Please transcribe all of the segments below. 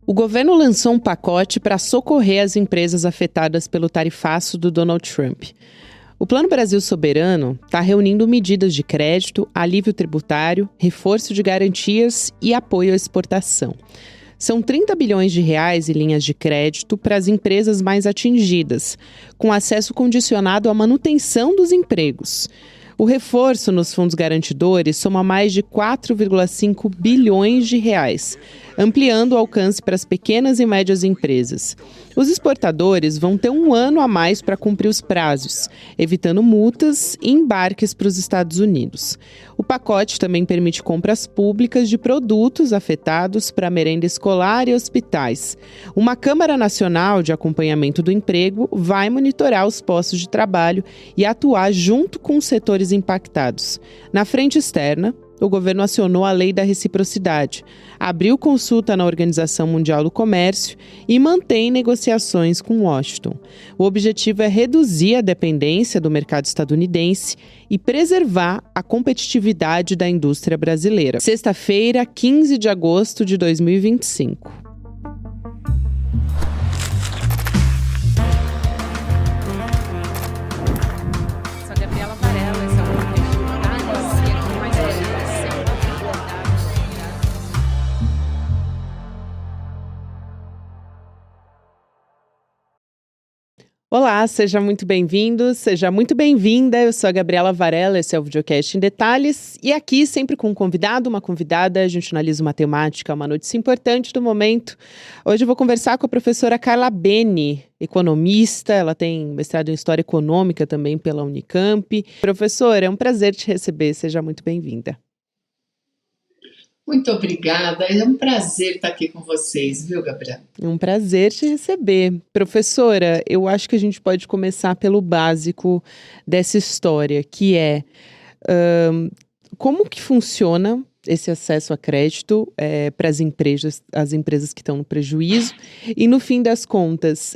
O governo lançou um pacote para socorrer as empresas afetadas pelo tarifaço do Donald Trump. O Plano Brasil Soberano está reunindo medidas de crédito, alívio tributário, reforço de garantias e apoio à exportação. São 30 bilhões de reais em linhas de crédito para as empresas mais atingidas, com acesso condicionado à manutenção dos empregos. O reforço nos fundos garantidores soma mais de 4,5 bilhões de reais, ampliando o alcance para as pequenas e médias empresas. Os exportadores vão ter um ano a mais para cumprir os prazos, evitando multas e embarques para os Estados Unidos. O pacote também permite compras públicas de produtos afetados para merenda escolar e hospitais. Uma Câmara Nacional de Acompanhamento do Emprego vai monitorar os postos de trabalho e atuar junto com os setores impactados. Na frente externa, o governo acionou a Lei da Reciprocidade, abriu consulta na Organização Mundial do Comércio e mantém negociações com Washington. O objetivo é reduzir a dependência do mercado estadunidense e preservar a competitividade da indústria brasileira. Sexta-feira, 15 de agosto de 2025. Olá, seja muito bem-vindo, seja muito bem-vinda. Eu sou a Gabriela Varela, esse é o Videocast em Detalhes. E aqui, sempre com um convidado, uma convidada, a gente analisa uma temática, uma notícia importante do momento. Hoje eu vou conversar com a professora Carla Beni, economista. Ela tem mestrado em História Econômica também pela Unicamp. Professora, é um prazer te receber, seja muito bem-vinda. Muito obrigada, é um prazer estar aqui com vocês, viu, Gabriela? É um prazer te receber. Professora, eu acho que a gente pode começar pelo básico dessa história, que é como que funciona esse acesso a crédito para as empresas que estão no prejuízo e, no fim das contas,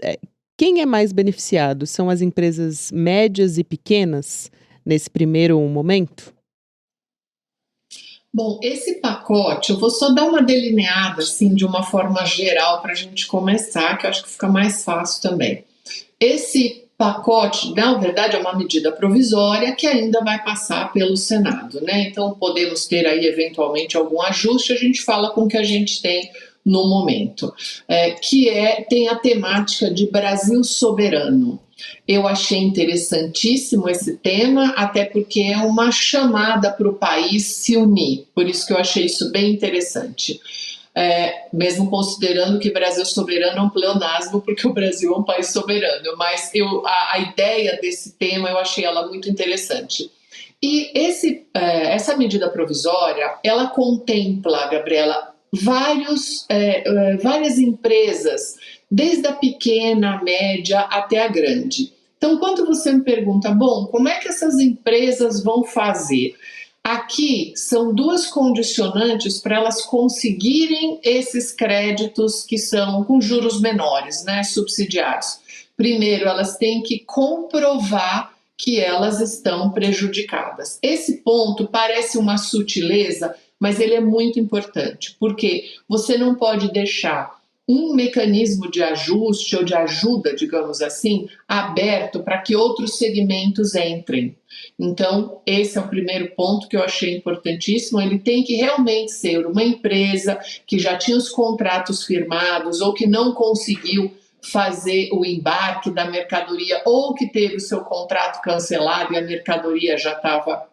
quem é mais beneficiado? São as empresas médias e pequenas nesse primeiro momento? Bom, esse pacote, eu vou só dar uma delineada, assim, de uma forma geral para a gente começar, que eu acho que fica mais fácil também. Esse pacote, na verdade, é uma medida provisória que ainda vai passar pelo Senado, né? Então, podemos ter aí, eventualmente, algum ajuste, a gente fala com o que a gente tem no momento, tem a temática de Brasil soberano. Eu achei interessantíssimo esse tema, até porque é uma chamada para o país se unir, por isso que eu achei isso bem interessante. Mesmo considerando que Brasil soberano é um pleonasmo, porque o Brasil é um país soberano, mas a ideia desse tema eu achei ela muito interessante. E essa medida provisória, ela contempla, Gabriela, várias empresas, desde a pequena, a média até a grande. Então, quando você me pergunta, bom, como é que essas empresas vão fazer? Aqui são duas condicionantes para elas conseguirem esses créditos que são com juros menores, né, subsidiados. Primeiro, elas têm que comprovar que elas estão prejudicadas. Esse ponto parece uma sutileza, mas ele é muito importante, porque você não pode deixar um mecanismo de ajuste ou de ajuda, digamos assim, aberto para que outros segmentos entrem. Então, esse é o primeiro ponto que eu achei importantíssimo. Ele tem que realmente ser uma empresa que já tinha os contratos firmados ou que não conseguiu fazer o embarque da mercadoria ou que teve o seu contrato cancelado e a mercadoria já estava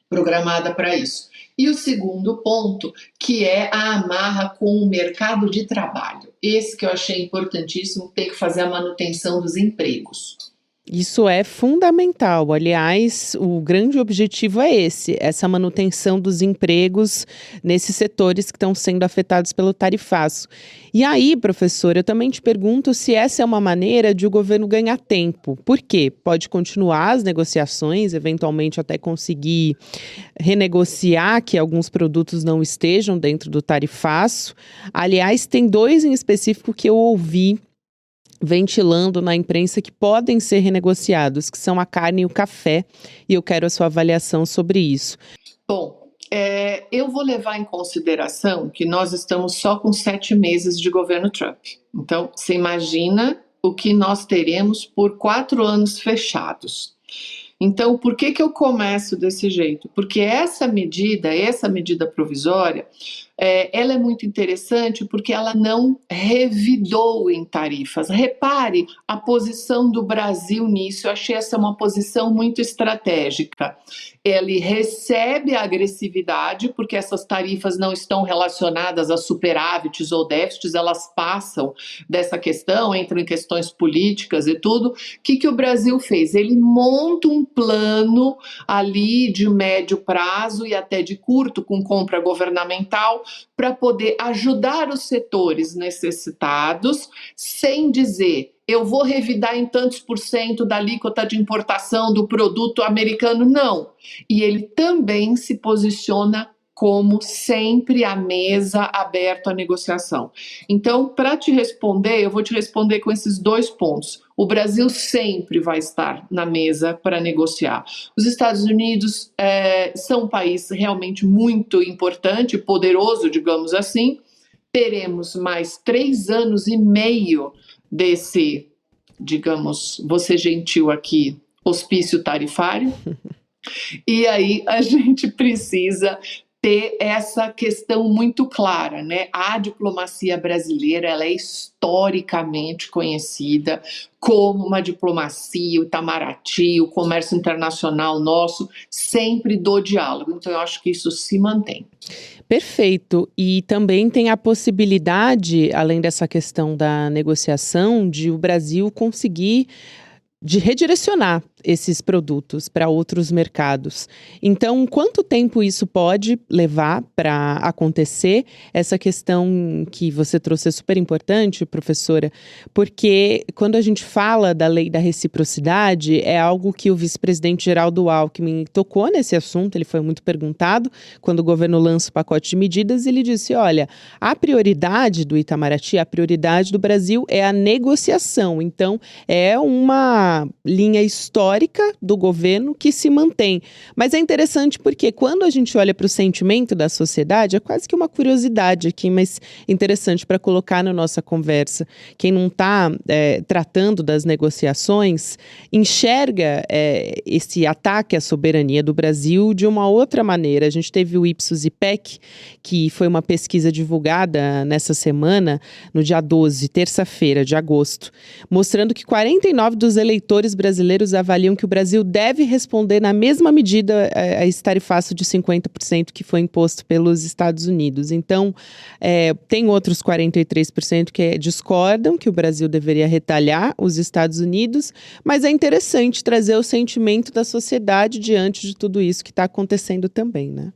programada para isso. E o segundo ponto, que é a amarra com o mercado de trabalho. Esse que eu achei importantíssimo, tem que fazer a manutenção dos empregos. Isso é fundamental. Aliás, o grande objetivo é essa manutenção dos empregos nesses setores que estão sendo afetados pelo tarifaço. E aí, professora, eu também te pergunto se essa é uma maneira de o governo ganhar tempo. Por quê? Pode continuar as negociações, eventualmente até conseguir renegociar que alguns produtos não estejam dentro do tarifaço. Aliás, tem dois em específico que eu ouvi ventilando na imprensa que podem ser renegociados, que são a carne e o café, e eu quero a sua avaliação sobre isso. Bom, eu vou levar em consideração que nós estamos só com 7 meses de governo Trump. Então, você imagina o que nós teremos por 4 anos fechados. Então, por que eu começo desse jeito? Porque essa medida provisória, ela é muito interessante porque ela não revidou em tarifas. Repare a posição do Brasil nisso, eu achei essa uma posição muito estratégica. Ele recebe a agressividade, porque essas tarifas não estão relacionadas a superávites ou déficits, elas passam dessa questão, entram em questões políticas e tudo. O que o Brasil fez? Ele monta um plano ali de médio prazo e até de curto, com compra governamental, para poder ajudar os setores necessitados, sem dizer eu vou revidar em tantos por cento da alíquota de importação do produto americano, não. E ele também se posiciona como sempre à mesa, aberto à negociação. Então, para te responder, eu vou te responder com esses 2 pontos. O Brasil sempre vai estar na mesa para negociar. Os Estados Unidos são um país realmente muito importante, poderoso, digamos assim. Teremos mais 3 anos e meio desse, digamos, vou ser gentil aqui, hospício tarifário. E aí a gente precisa ter essa questão muito clara, né? A diplomacia brasileira, ela é historicamente conhecida como uma diplomacia, o Itamaraty, o comércio internacional nosso, sempre do diálogo. Então eu acho que isso se mantém. Perfeito. E também tem a possibilidade, além dessa questão da negociação, de o Brasil conseguir redirecionar esses produtos para outros mercados. Então, quanto tempo isso pode levar para acontecer? Essa questão que você trouxe é super importante, professora, porque quando a gente fala da lei da reciprocidade, é algo que o vice-presidente Geraldo Alckmin tocou nesse assunto, ele foi muito perguntado quando o governo lança o pacote de medidas, ele disse, olha, a prioridade do Itamaraty, a prioridade do Brasil é a negociação, então é uma linha histórica do governo que se mantém. Mas é interessante porque quando a gente olha para o sentimento da sociedade, é quase que uma curiosidade aqui, mas interessante para colocar na nossa conversa. Quem não está tratando das negociações, enxerga esse ataque à soberania do Brasil de uma outra maneira. A gente teve o Ipsos-IPEC, que foi uma pesquisa divulgada nessa semana, no dia 12, terça-feira de agosto, mostrando que 49% dos eleitores brasileiros avaliam que o Brasil deve responder na mesma medida a esse tarifácio de 50% que foi imposto pelos Estados Unidos. Então, tem outros 43% que discordam que o Brasil deveria retalhar os Estados Unidos, mas é interessante trazer o sentimento da sociedade diante de tudo isso que está acontecendo também, né?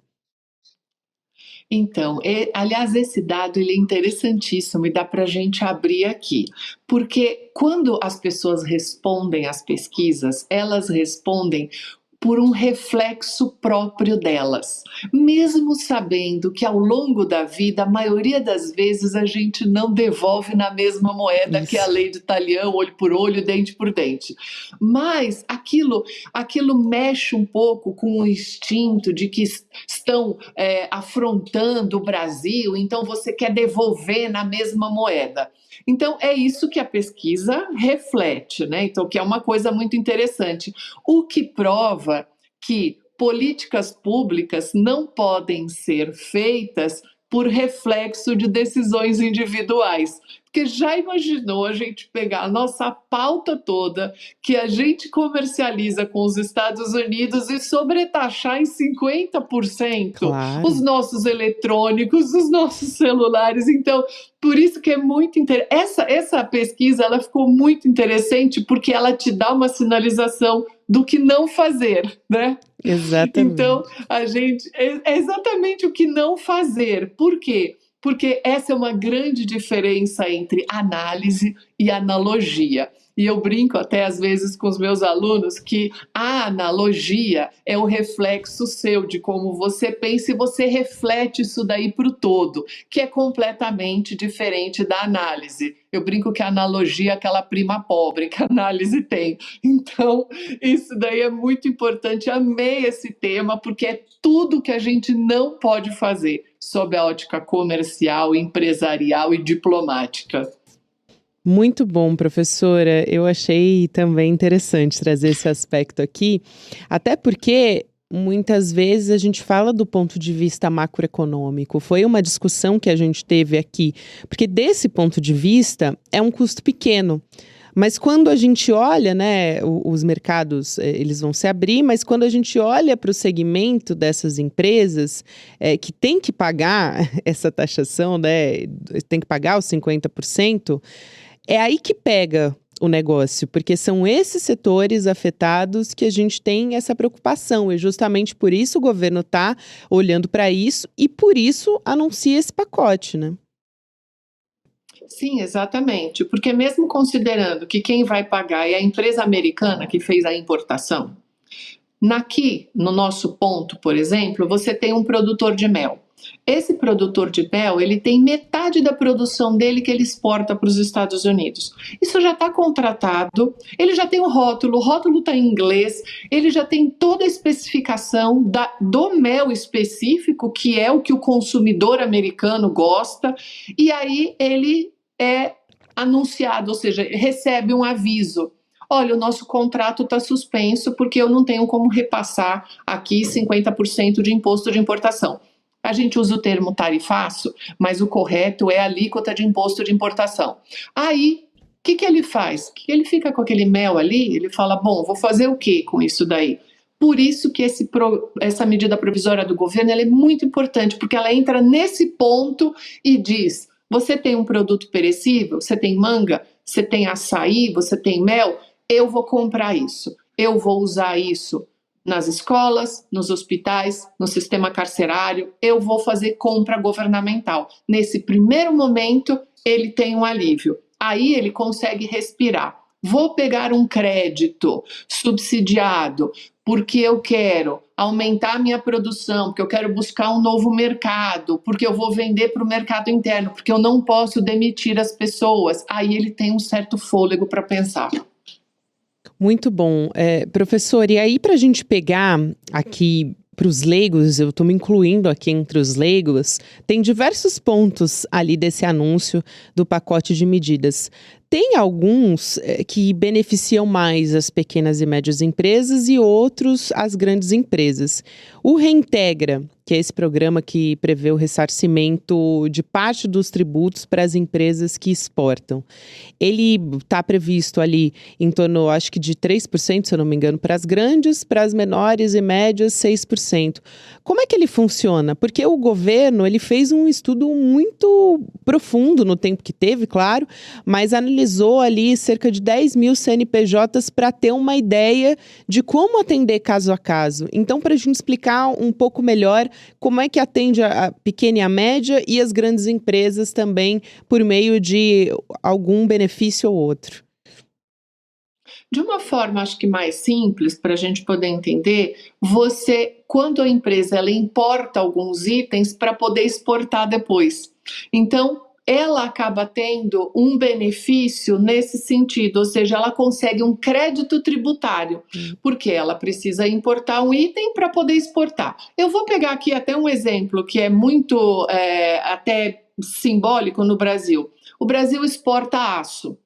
Então, aliás, esse dado ele é interessantíssimo e dá para a gente abrir aqui, porque quando as pessoas respondem às pesquisas, elas respondem por um reflexo próprio delas, mesmo sabendo que ao longo da vida, a maioria das vezes a gente não devolve na mesma moeda. Isso. Que é a lei do talião, olho por olho, dente por dente. Mas aquilo mexe um pouco com o instinto de que estão afrontando o Brasil, então você quer devolver na mesma moeda. Então, é isso que a pesquisa reflete, né? Então, que é uma coisa muito interessante. O que prova que políticas públicas não podem ser feitas por reflexo de decisões individuais. Porque já imaginou a gente pegar a nossa pauta toda que a gente comercializa com os Estados Unidos e sobretaxar em 50%, claro, os nossos eletrônicos, os nossos celulares? Então, por isso que é muito interessante. Essa pesquisa ela ficou muito interessante porque ela te dá uma sinalização do que não fazer, né? Exatamente. Então, é exatamente o que não fazer. Por quê? Porque essa é uma grande diferença entre análise e analogia. E eu brinco até às vezes com os meus alunos que a analogia é o reflexo seu de como você pensa e você reflete isso daí para o todo, que é completamente diferente da análise. Eu brinco que a analogia é aquela prima pobre que a análise tem. Então, isso daí é muito importante. Amei esse tema, porque é tudo que a gente não pode fazer sob a ótica comercial, empresarial e diplomática. Muito bom, professora. Eu achei também interessante trazer esse aspecto aqui, até porque muitas vezes a gente fala do ponto de vista macroeconômico. Foi uma discussão que a gente teve aqui, porque desse ponto de vista é um custo pequeno. Mas quando a gente olha, né, os mercados, eles vão se abrir, mas quando a gente olha para o segmento dessas empresas que tem que pagar essa taxação, né, tem que pagar os 50%, é aí que pega o negócio, porque são esses setores afetados que a gente tem essa preocupação. E justamente por isso o governo está olhando para isso e por isso anuncia esse pacote, né? Sim, exatamente. Porque mesmo considerando que quem vai pagar é a empresa americana que fez a importação, aqui, no nosso ponto, por exemplo, você tem um produtor de mel. Esse produtor de mel, ele tem metade da produção dele que ele exporta para os Estados Unidos. Isso já está contratado, ele já tem o rótulo está em inglês, ele já tem toda a especificação do mel específico, que é o que o consumidor americano gosta, e aí ele é anunciado, ou seja, recebe um aviso. Olha, o nosso contrato está suspenso porque eu não tenho como repassar aqui 50% de imposto de importação. A gente usa o termo tarifaço, mas o correto é a alíquota de imposto de importação. Aí, o que ele faz? Ele fica com aquele mel ali, ele fala, bom, vou fazer o que com isso daí? Por isso que essa medida provisória do governo ela é muito importante, porque ela entra nesse ponto e diz, você tem um produto perecível, você tem manga, você tem açaí, você tem mel, eu vou comprar isso, eu vou usar isso nas escolas, nos hospitais, no sistema carcerário, eu vou fazer compra governamental. Nesse primeiro momento, ele tem um alívio. Aí ele consegue respirar. Vou pegar um crédito subsidiado porque eu quero aumentar a minha produção, porque eu quero buscar um novo mercado, porque eu vou vender para o mercado interno, porque eu não posso demitir as pessoas. Aí ele tem um certo fôlego para pensar. Muito bom. Professor, e aí para a gente pegar aqui para os leigos, eu estou me incluindo aqui entre os leigos, tem diversos pontos ali desse anúncio do pacote de medidas. Tem alguns que beneficiam mais as pequenas e médias empresas e outros as grandes empresas. O Reintegra, que é esse programa que prevê o ressarcimento de parte dos tributos para as empresas que exportam. Ele está previsto ali em torno, acho que de 3%, se eu não me engano, para as grandes, para as menores e médias, 6%. Como é que ele funciona? Porque o governo ele fez um estudo muito profundo no tempo que teve, claro, mas analisou ali cerca de 10 mil CNPJs para ter uma ideia de como atender caso a caso. Então, para a gente explicar um pouco melhor como é que atende a pequena e a média e as grandes empresas também por meio de algum benefício ou outro. De uma forma, acho que mais simples, para a gente poder entender, quando a empresa ela importa alguns itens para poder exportar depois. Então, ela acaba tendo um benefício nesse sentido, ou seja, ela consegue um crédito tributário, porque ela precisa importar um item para poder exportar. Eu vou pegar aqui até um exemplo que é muito até simbólico no Brasil. O Brasil exporta aço.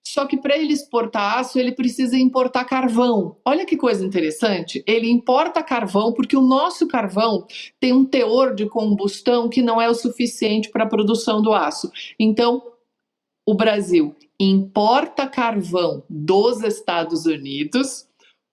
Só que para ele exportar aço, ele precisa importar carvão. Olha que coisa interessante. Ele importa carvão porque o nosso carvão tem um teor de combustão que não é o suficiente para a produção do aço. Então, o Brasil importa carvão dos Estados Unidos,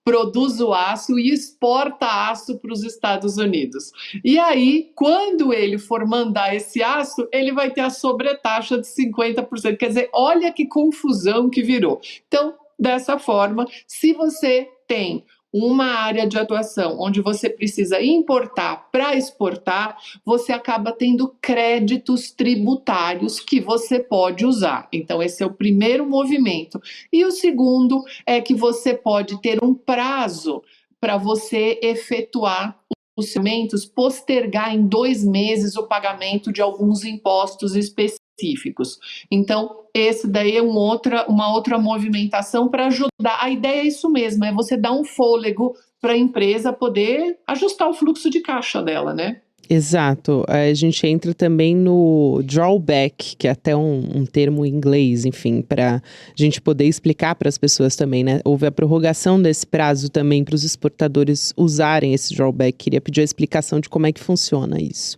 produz o aço e exporta aço para os Estados Unidos. E aí, quando ele for mandar esse aço, ele vai ter a sobretaxa de 50%. Quer dizer, olha que confusão que virou. Então, dessa forma, se você tem uma área de atuação onde você precisa importar para exportar, você acaba tendo créditos tributários que você pode usar. Então, esse é o primeiro movimento. E o segundo é que você pode ter um prazo para você efetuar os pagamentos, postergar em 2 meses o pagamento de alguns impostos específicos. Então, esse daí é uma outra movimentação para ajudar. A ideia é isso mesmo, é você dar um fôlego para a empresa poder ajustar o fluxo de caixa dela, né? Exato. A gente entra também no drawback, que é até um termo em inglês, enfim, para a gente poder explicar para as pessoas também, né? Houve a prorrogação desse prazo também para os exportadores usarem esse drawback. Queria pedir a explicação de como é que funciona isso.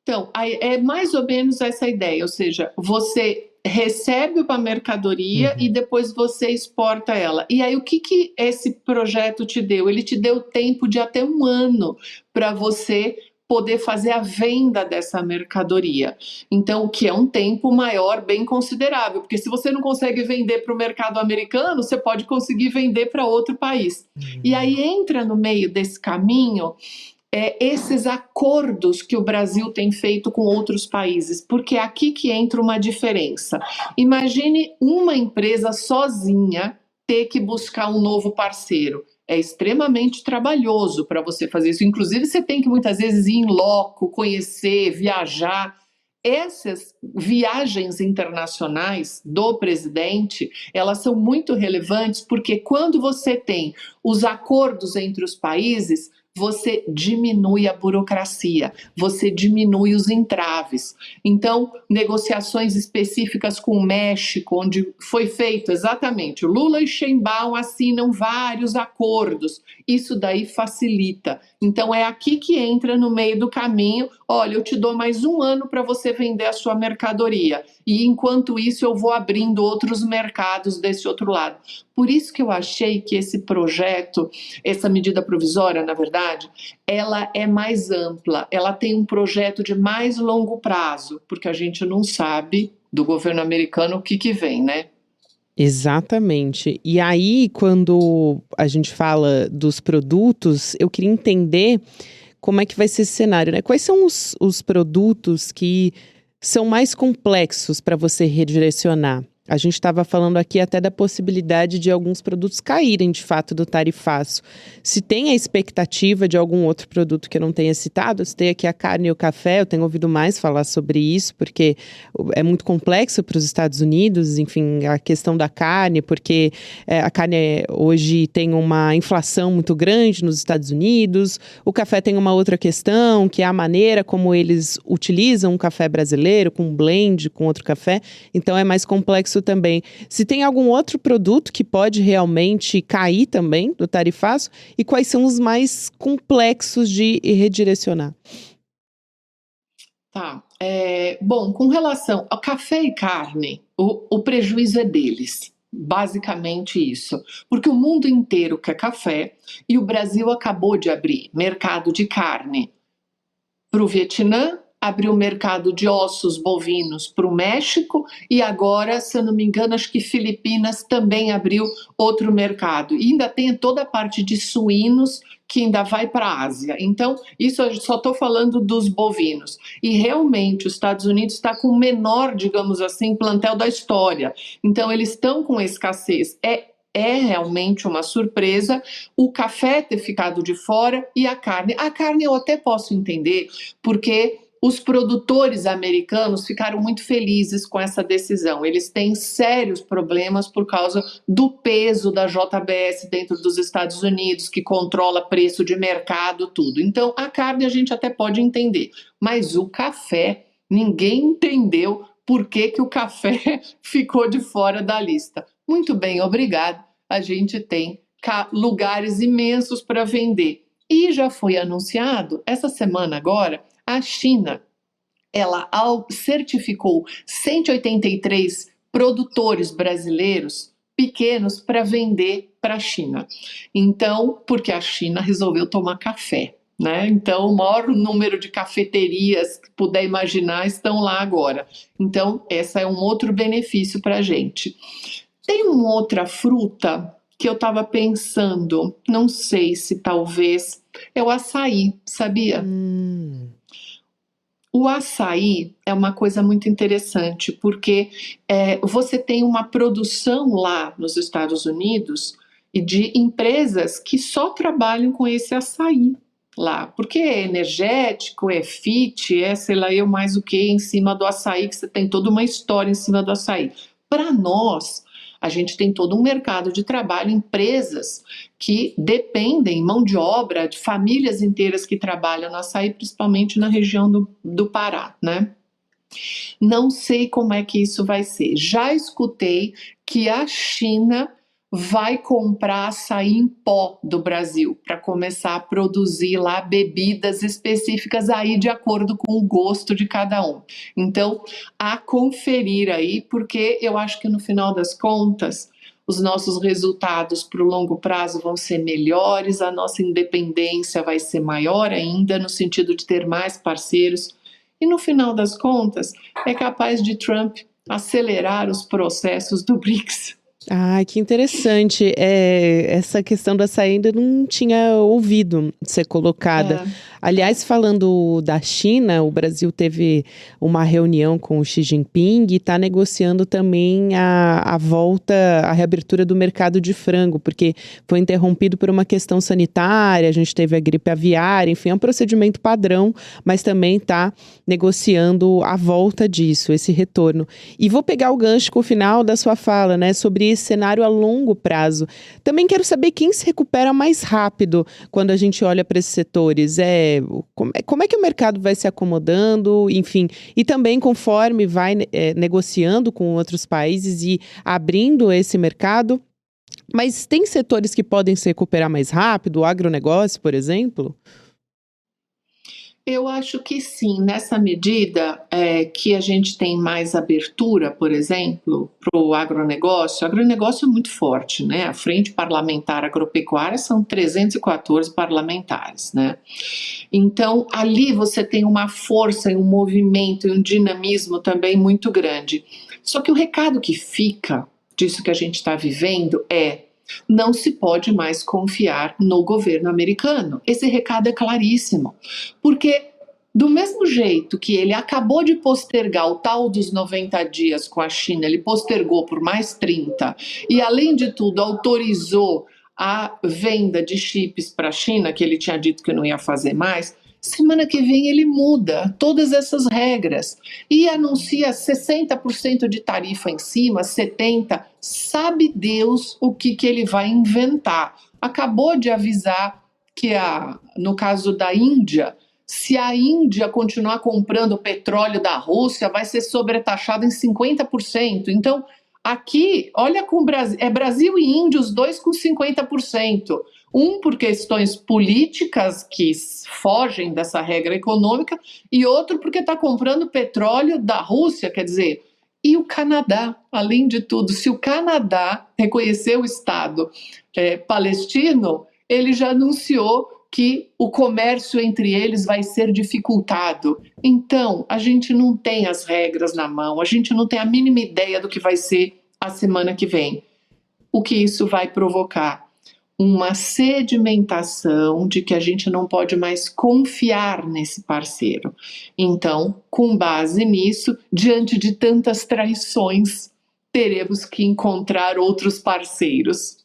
Então, é mais ou menos essa ideia, ou seja, você recebe uma mercadoria e depois você exporta ela. E aí, o que esse projeto te deu? Ele te deu tempo de até 1 ano para você poder fazer a venda dessa mercadoria. Então, o que é um tempo maior, bem considerável, porque se você não consegue vender para o mercado americano, você pode conseguir vender para outro país. E aí entra no meio desse caminho esses acordos que o Brasil tem feito com outros países, porque é aqui que entra uma diferença. Imagine uma empresa sozinha ter que buscar um novo parceiro. É extremamente trabalhoso para você fazer isso. Inclusive, você tem que muitas vezes ir em loco, conhecer, viajar. Essas viagens internacionais do presidente, elas são muito relevantes porque quando você tem os acordos entre os países, você diminui a burocracia, você diminui os entraves. Então, negociações específicas com o México, onde foi feito exatamente, o Lula e Sheinbaum assinam vários acordos, isso daí facilita. Então, é aqui que entra no meio do caminho, olha, eu te dou mais 1 ano para você vender a sua mercadoria, e enquanto isso eu vou abrindo outros mercados desse outro lado. Por isso que eu achei que esse projeto, essa medida provisória, na verdade, ela é mais ampla, ela tem um projeto de mais longo prazo, porque a gente não sabe do governo americano o que vem, né? Exatamente. E aí, quando a gente fala dos produtos, eu queria entender como é que vai ser esse cenário, né? Quais são os produtos que são mais complexos para você redirecionar? A gente estava falando aqui até da possibilidade de alguns produtos caírem de fato do tarifaço. Se tem a expectativa de algum outro produto que eu não tenha citado, eu citei aqui a carne e o café, eu tenho ouvido mais falar sobre isso, porque é muito complexo para os Estados Unidos, enfim, a questão da carne, porque a carne hoje tem uma inflação muito grande nos Estados Unidos, o café tem uma outra questão, que é a maneira como eles utilizam um café brasileiro, com um blend, com outro café, então é mais complexo também. Se tem algum outro produto que pode realmente cair também do tarifaço e quais são os mais complexos de redirecionar? Tá. Bom, com relação ao café e carne, o prejuízo é deles. Basicamente isso. Porque o mundo inteiro quer café e o Brasil acabou de abrir mercado de carne para o Vietnã, abriu o mercado de ossos bovinos para o México e agora, se eu não me engano, acho que Filipinas também abriu outro mercado. E ainda tem toda a parte de suínos que ainda vai para a Ásia. Então, isso eu só estou falando dos bovinos. E realmente os Estados Unidos está com o menor, digamos assim, plantel da história. Então, eles estão com escassez. É realmente uma surpresa o café ter ficado de fora e a carne. A carne eu até posso entender, porque os produtores americanos ficaram muito felizes com essa decisão. Eles têm sérios problemas por causa do peso da JBS dentro dos Estados Unidos, que controla preço de mercado, tudo. Então, a carne a gente até pode entender, mas o café, ninguém entendeu por que o café ficou de fora da lista. Muito bem, obrigado. A gente tem lugares imensos para vender. E já foi anunciado, essa semana agora, a China, ela certificou 183 produtores brasileiros pequenos para vender para a China. Então, porque a China resolveu tomar café, né? Então, o maior número de cafeterias que puder imaginar estão lá agora. Então, esse é um outro benefício para a gente. Tem uma outra fruta que eu estava pensando, não sei se talvez, é o açaí, sabia? O açaí é uma coisa muito interessante, porque você tem uma produção lá nos Estados Unidos e de empresas que só trabalham com esse açaí lá, porque é energético, é fit, é sei lá eu mais o que em cima do açaí, que você tem toda uma história em cima do açaí. Para nós, a gente tem todo um mercado de trabalho, empresas que dependem, mão de obra, de famílias inteiras que trabalham no açaí, principalmente na região do Pará, né? Não sei como é que isso vai ser. Já escutei que a China vai comprar açaí em pó do Brasil para começar a produzir lá bebidas específicas aí de acordo com o gosto de cada um. Então, a conferir aí, porque eu acho que no final das contas os nossos resultados para o longo prazo vão ser melhores, a nossa independência vai ser maior ainda, no sentido de ter mais parceiros. E no final das contas, é capaz de Trump acelerar os processos do BRICS. Ah, que interessante. Essa questão do açaí ainda não tinha ouvido ser colocada. Aliás, falando da China, o Brasil teve uma reunião com o Xi Jinping e está negociando também a volta, a reabertura do mercado de frango, porque foi interrompido por uma questão sanitária, a gente teve a gripe aviária, enfim, é um procedimento padrão, mas também está negociando a volta disso, esse retorno. E vou pegar o gancho com o final da sua fala, né, sobre esse cenário a longo prazo. Também quero saber quem se recupera mais rápido quando a gente olha para esses setores. Como é que o mercado vai se acomodando, enfim, e também conforme vai negociando com outros países e abrindo esse mercado. Mas tem setores que podem se recuperar mais rápido, o agronegócio, por exemplo? Eu acho que sim, nessa medida que a gente tem mais abertura, por exemplo, para o agronegócio é muito forte, né? A Frente Parlamentar Agropecuária são 314 parlamentares, né? Então, ali você tem uma força e um movimento e um dinamismo também muito grande. Só que o recado que fica disso que a gente está vivendo não se pode mais confiar no governo americano. Esse recado é claríssimo, porque do mesmo jeito que ele acabou de postergar o tal dos 90 dias com a China, ele postergou por mais 30 e, além de tudo, autorizou a venda de chips para a China, que ele tinha dito que não ia fazer mais. Semana que vem ele muda todas essas regras e anuncia 60% de tarifa em cima, 70%. Sabe Deus o que ele vai inventar. Acabou de avisar que, no caso da Índia, se a Índia continuar comprando o petróleo da Rússia, vai ser sobretaxada em 50%. Então, aqui, olha com o Brasil, é Brasil e Índia, os dois com 50%. Um por questões políticas que fogem dessa regra econômica e outro porque está comprando petróleo da Rússia, quer dizer, e o Canadá, além de tudo, se o Canadá reconhecer o Estado palestino, ele já anunciou que o comércio entre eles vai ser dificultado. Então, a gente não tem as regras na mão, a gente não tem a mínima ideia do que vai ser a semana que vem. O que isso vai provocar? Uma sedimentação de que a gente não pode mais confiar nesse parceiro. Então, com base nisso, diante de tantas traições, teremos que encontrar outros parceiros.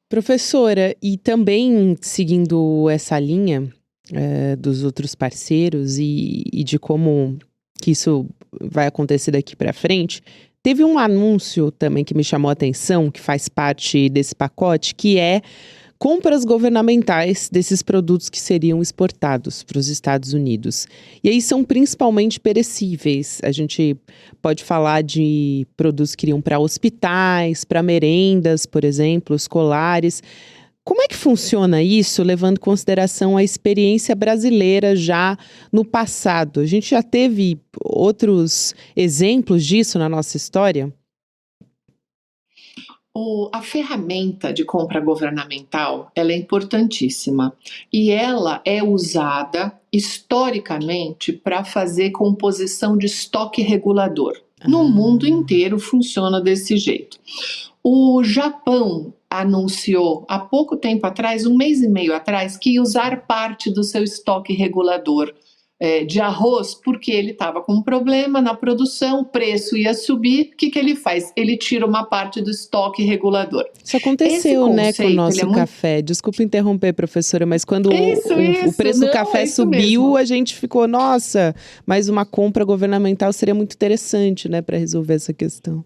Professora, e também seguindo essa linha dos outros parceiros e de como que isso vai acontecer daqui para frente, teve um anúncio também que me chamou a atenção, que faz parte desse pacote, que é compras governamentais desses produtos que seriam exportados para os Estados Unidos. E aí são principalmente perecíveis. A gente pode falar de produtos que iriam para hospitais, para merendas, por exemplo, escolares. Como é que funciona isso, levando em consideração a experiência brasileira já no passado? A gente já teve outros exemplos disso na nossa história? A ferramenta de compra governamental, ela é importantíssima e ela é usada historicamente para fazer composição de estoque regulador. No mundo inteiro funciona desse jeito. O Japão anunciou há pouco tempo atrás, um mês e meio atrás, que ia usar parte do seu estoque regulador de arroz, porque ele estava com um problema na produção, o preço ia subir. O que ele faz? Ele tira uma parte do estoque regulador. Isso aconteceu, né, com o nosso café. Desculpa interromper, professora, mas quando o preço do café subiu, mesmo. A gente ficou, nossa, mas uma compra governamental seria muito interessante, né, para resolver essa questão.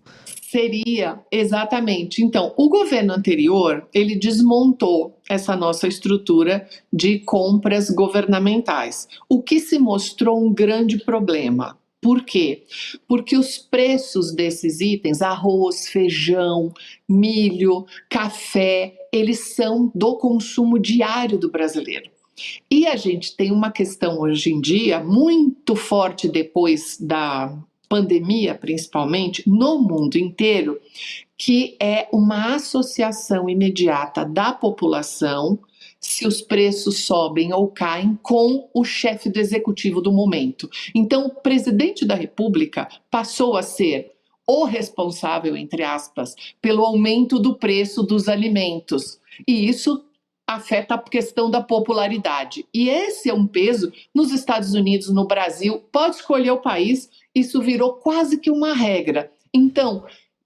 Seria, exatamente. Então, o governo anterior, ele desmontou essa nossa estrutura de compras governamentais, o que se mostrou um grande problema. Por quê? Porque os preços desses itens, arroz, feijão, milho, café, eles são do consumo diário do brasileiro. E a gente tem uma questão hoje em dia muito forte depois da pandemia, principalmente, no mundo inteiro, que é uma associação imediata da população, se os preços sobem ou caem, com o chefe do executivo do momento. Então, o presidente da República passou a ser o responsável, entre aspas, pelo aumento do preço dos alimentos. E isso afeta a questão da popularidade. E esse é um peso nos Estados Unidos, no Brasil, pode escolher o país, isso virou quase que uma regra. Então,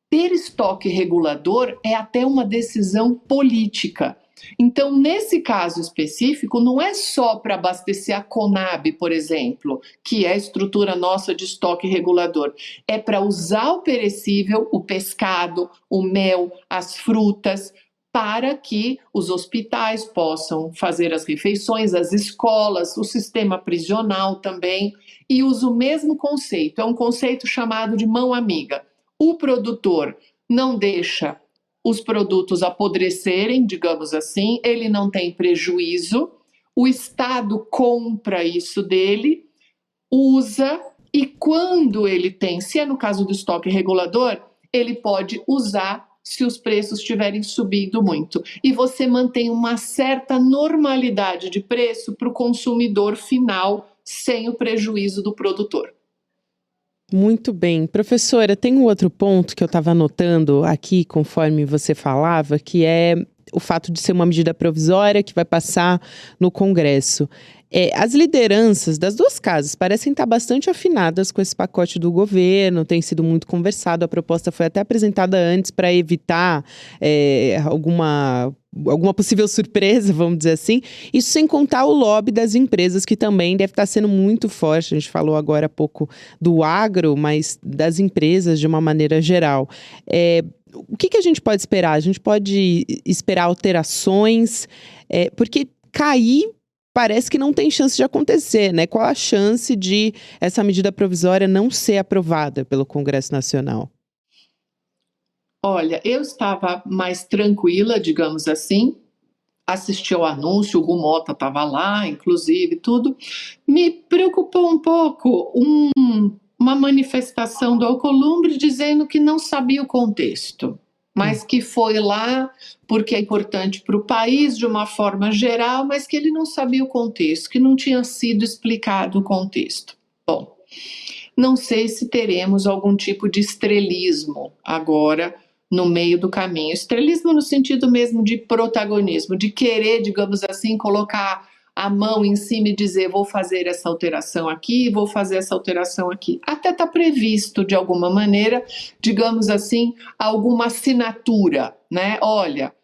ter estoque regulador é até uma decisão política. Então, nesse caso específico, não é só para abastecer a Conab, por exemplo, que é a estrutura nossa de estoque regulador. É para usar o perecível, o pescado, o mel, as frutas, para que os hospitais possam fazer as refeições, as escolas, o sistema prisional também, e usa o mesmo conceito, é um conceito chamado de mão amiga. O produtor não deixa os produtos apodrecerem, digamos assim, ele não tem prejuízo, o Estado compra isso dele, usa, e quando ele tem, se é no caso do estoque regulador, ele pode usar se os preços tiverem subido muito. E você mantém uma certa normalidade de preço para o consumidor final, sem o prejuízo do produtor. Muito bem. Professora, tem um outro ponto que eu estava anotando aqui, conforme você falava, que é o fato de ser uma medida provisória que vai passar no Congresso. As lideranças das duas casas parecem estar bastante afinadas com esse pacote do governo, tem sido muito conversado, a proposta foi até apresentada antes para evitar alguma possível surpresa, vamos dizer assim. Isso sem contar o lobby das empresas, que também deve estar sendo muito forte. A gente falou agora há pouco do agro, mas das empresas de uma maneira geral. O que a gente pode esperar? A gente pode esperar alterações, porque cair parece que não tem chance de acontecer, né? Qual a chance de essa medida provisória não ser aprovada pelo Congresso Nacional? Olha, eu estava mais tranquila, digamos assim, assisti ao anúncio, o Gu Mota estava lá, inclusive, tudo. Me preocupou um pouco uma manifestação do Alcolumbre dizendo que não sabia o contexto, mas que foi lá porque é importante para o país de uma forma geral, mas que ele não sabia o contexto, que não tinha sido explicado o contexto. Bom, não sei se teremos algum tipo de estrelismo agora no meio do caminho. Estrelismo no sentido mesmo de protagonismo, de querer, digamos assim, colocar a mão em cima e dizer vou fazer essa alteração aqui, vou fazer essa alteração aqui. Até está previsto, de alguma maneira, digamos assim, alguma assinatura, né? Olha,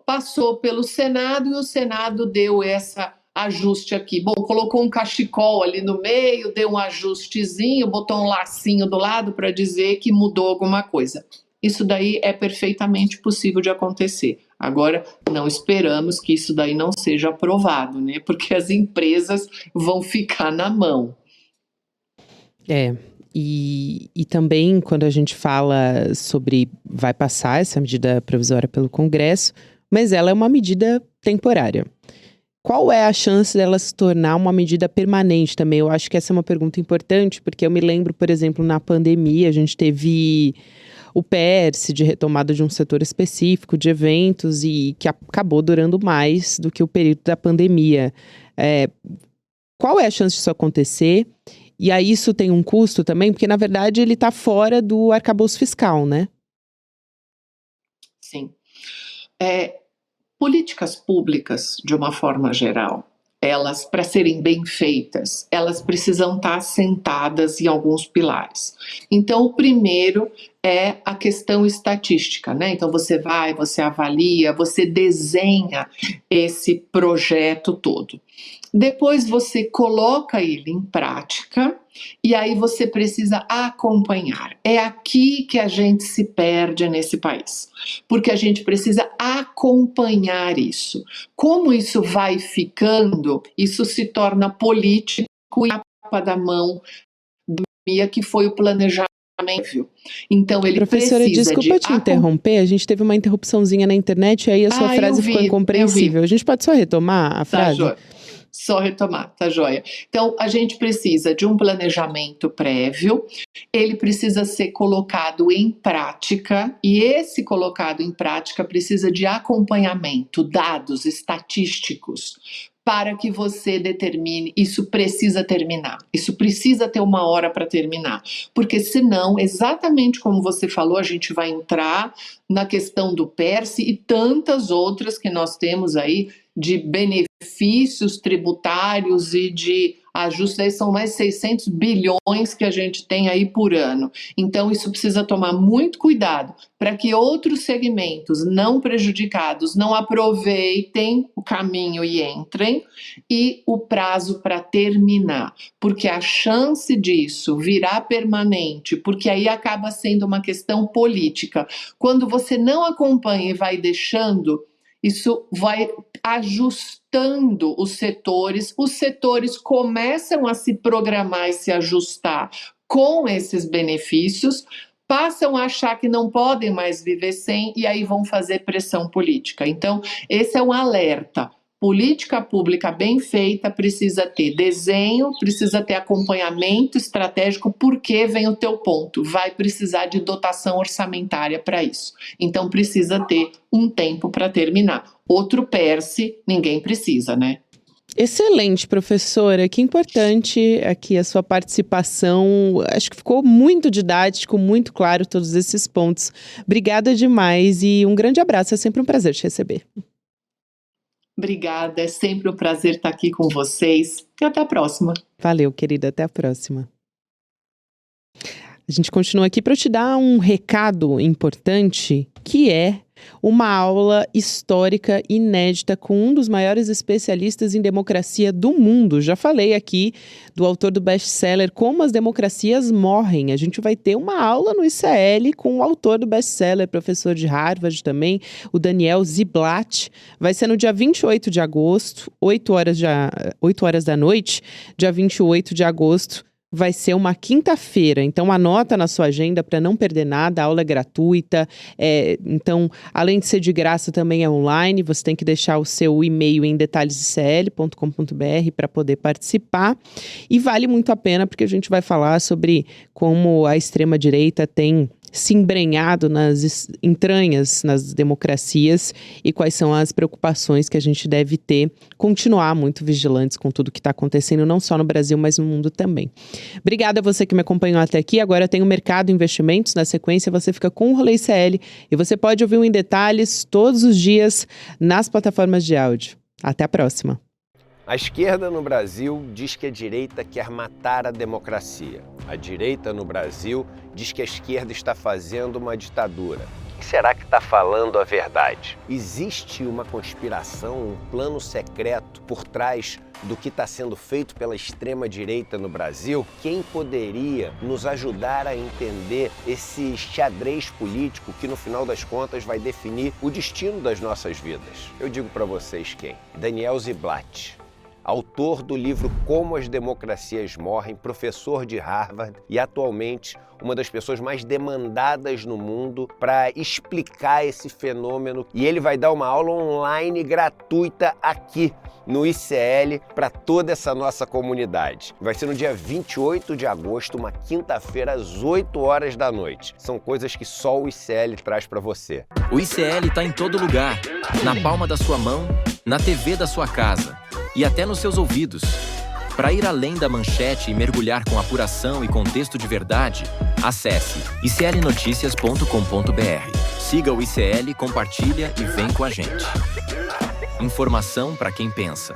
passou pelo Senado e o Senado deu essa ajuste aqui. Bom, colocou um cachecol ali no meio, deu um ajustezinho, botou um lacinho do lado para dizer que mudou alguma coisa. Isso daí é perfeitamente possível de acontecer. Agora, não esperamos que isso daí não seja aprovado, né? Porque as empresas vão ficar na mão. E também, quando a gente fala sobre vai passar essa medida provisória pelo Congresso, mas ela é uma medida temporária. Qual é a chance dela se tornar uma medida permanente também? Eu acho que essa é uma pergunta importante, porque eu me lembro, por exemplo, na pandemia, a gente teve o PERSE de retomada de um setor específico de eventos e que acabou durando mais do que o período da pandemia. Qual é a chance disso acontecer? E aí isso tem um custo também, porque na verdade ele está fora do arcabouço fiscal, né? Sim. Políticas públicas, de uma forma geral, elas, para serem bem feitas, elas precisam estar assentadas em alguns pilares. Então, o primeiro é a questão estatística, né? Então, você avalia, você desenha esse projeto todo. Depois você coloca ele em prática e aí você precisa acompanhar. É aqui que a gente se perde nesse país, porque a gente precisa acompanhar isso. Como isso vai ficando, isso se torna político e a tapa da mão que foi o planejamento. Então ele Professora, precisa desculpa te interromper, a gente teve uma interrupçãozinha na internet e aí a sua frase ficou incompreensível. A gente pode só retomar a frase? Tá, só retomar, tá joia? Então, a gente precisa de um planejamento prévio, ele precisa ser colocado em prática, e esse colocado em prática precisa de acompanhamento, dados estatísticos, para que você determine, isso precisa terminar, isso precisa ter uma hora para terminar, porque senão, exatamente como você falou, a gente vai entrar na questão do PERSE e tantas outras que nós temos aí, de benefícios tributários e de ajustes, aí são mais 600 bilhões que a gente tem aí por ano. Então isso precisa tomar muito cuidado para que outros segmentos não prejudicados não aproveitem o caminho e entrem, e o prazo para terminar, porque a chance disso virar permanente, porque aí acaba sendo uma questão política. Quando você não acompanha e vai deixando, isso vai ajustando os setores começam a se programar e se ajustar com esses benefícios, passam a achar que não podem mais viver sem e aí vão fazer pressão política. Então, esse é um alerta. Política pública bem feita precisa ter desenho, precisa ter acompanhamento estratégico, porque vem o teu ponto, vai precisar de dotação orçamentária para isso. Então precisa ter um tempo para terminar. Outro PERSE, ninguém precisa, né? Excelente, professora. Que importante aqui a sua participação. Acho que ficou muito didático, muito claro todos esses pontos. Obrigada demais e um grande abraço. É sempre um prazer te receber. Obrigada, é sempre um prazer estar aqui com vocês e até a próxima. Valeu, querida, até a próxima. A gente continua aqui para te dar um recado importante, que é uma aula histórica inédita com um dos maiores especialistas em democracia do mundo. Já falei aqui do autor do best-seller Como as Democracias Morrem. A gente vai ter uma aula no ICL com o autor do best-seller, professor de Harvard também, o Daniel Ziblatt. Vai ser no dia 28 de agosto, 8 horas da noite, dia 28 de agosto. Vai ser uma quinta-feira, então anota na sua agenda para não perder nada, a aula é gratuita, então além de ser de graça também é online, você tem que deixar o seu e-mail em detalhesicl.com.br para poder participar, e vale muito a pena porque a gente vai falar sobre como a extrema-direita tem se embrenhado nas entranhas, nas democracias, e quais são as preocupações que a gente deve ter, continuar muito vigilantes com tudo que está acontecendo, não só no Brasil, mas no mundo também. Obrigada a você que me acompanhou até aqui. Agora tem o Mercado Investimentos, na sequência você fica com o Rolê ICL, e você pode ouvir Em Detalhes todos os dias nas plataformas de áudio. Até a próxima. A esquerda no Brasil diz que a direita quer matar a democracia. A direita no Brasil diz que a esquerda está fazendo uma ditadura. Quem será que está falando a verdade? Existe uma conspiração, um plano secreto por trás do que está sendo feito pela extrema-direita no Brasil? Quem poderia nos ajudar a entender esse xadrez político que, no final das contas, vai definir o destino das nossas vidas? Eu digo para vocês quem? Daniel Ziblatt, autor do livro Como as Democracias Morrem, professor de Harvard e atualmente uma das pessoas mais demandadas no mundo para explicar esse fenômeno. E ele vai dar uma aula online gratuita aqui no ICL para toda essa nossa comunidade. Vai ser no dia 28 de agosto, uma quinta-feira, às 8 horas da noite. São coisas que só o ICL traz para você. O ICL está em todo lugar, na palma da sua mão, na TV da sua casa e até nos seus ouvidos. Para ir além da manchete e mergulhar com apuração e contexto de verdade, acesse iclnoticias.com.br. Siga o ICL, compartilha e vem com a gente. Informação para quem pensa.